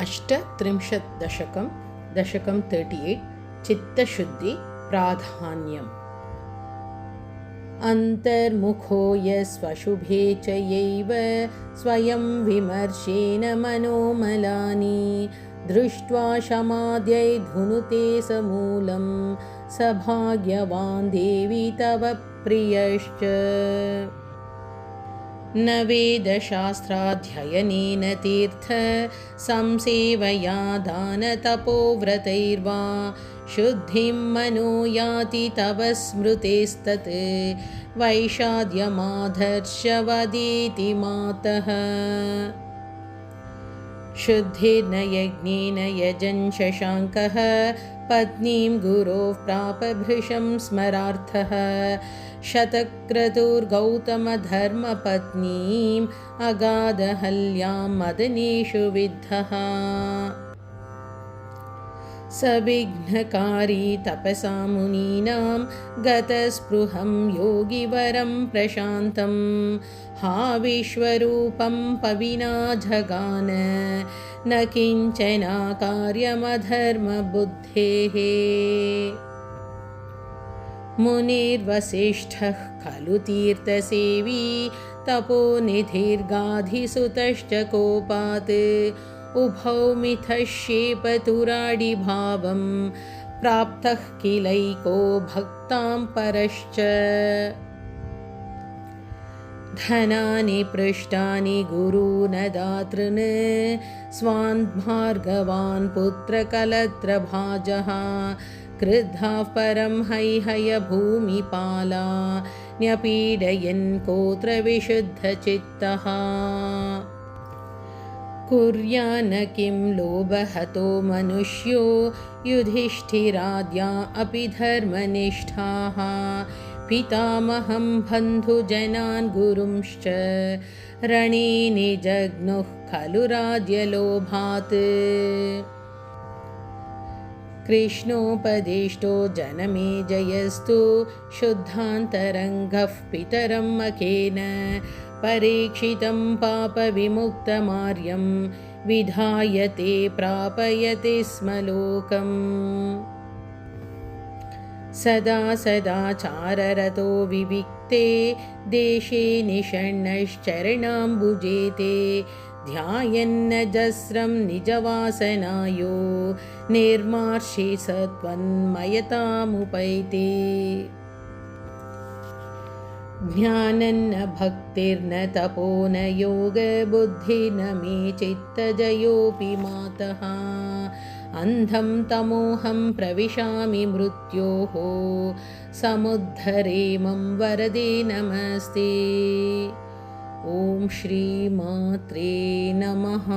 अष्टत्रिंशत् दशकं 38 चित्तशुद्धि प्राधान्यम्। अन्तर्मुखो यस्वशुभे च यैव स्वयं विमर्शेन मनोमलानि दृष्ट्वा शमाद्यै धुनुते समूलं स भाग्यवान् देवि तव प्रियश्च। न वेदशास्त्राध्ययनेन तीर्थ संसेवया दानतपोव्रतैर्वा शुद्धिं मनो याति तव स्मृतेस्तत् वैशाद्यमाधर्षवदेति मातः। शुद्धिर्न यज्ञेन यजन् शशाङ्कः पत्नीं गुरोः प्राप भृशं स्मरार्थः शतक्रतुर्गौतमधर्मपत्नीम् अगाधहल्यां मदनेषु विद्धः। सविघ्नकारी तपसा मुनीनां गतस्पृहं योगिवरं प्रशान्तं हा विश्वरूपं पविना जगान न किञ्चन कार्यमधर्मबुद्धेः। मुनिर्वसिष्ठः खलु तीर्थसेवी तपोनिधिर्गाधिसुतश्च कोपात् उभौ मिथश्येपतुराडिभावं प्राप्तः किलैको भक्तां परश्च। धनानि पृष्टानि गुरून् दातॄन् स्वान् भार्गवान् पुत्रकलत्रभाजः क्रुद्धाः परं हैहय भूमिपाला न्यपीडयन् कोत्र विशुद्धचित्तः। कुर्यान्न किं लोभहतो मनुष्यो युधिष्ठिराद्या अपि धर्मनिष्ठाः पितामहं बन्धुजनान् गुरुंश्च रणे निजग्नुः खलु राज्यलोभात्। कृष्णोपदिष्टो जनमेजयस्तु शुद्धान्तरङ्गः पितरं मखेन परीक्षितं पापविमुक्तमार्यं विधायते प्रापयते स्म लोकम्। सदा सदाचाररतो विविक्ते देशे निषण्णश्चरणाम्बुजे ते ध्यायन्नजस्रं निजवासनायो निर्मार्षे सत्वन्मयतामुपैते। ज्ञानन्न भक्तिर्न तपो न योगबुद्धिर्न मे चित्तजयोऽपि मातः अन्धं तमोहं प्रविशामि मृत्योः समुद्धरेमं वरदे नमस्ते। ॐ श्रीमात्रे नमः।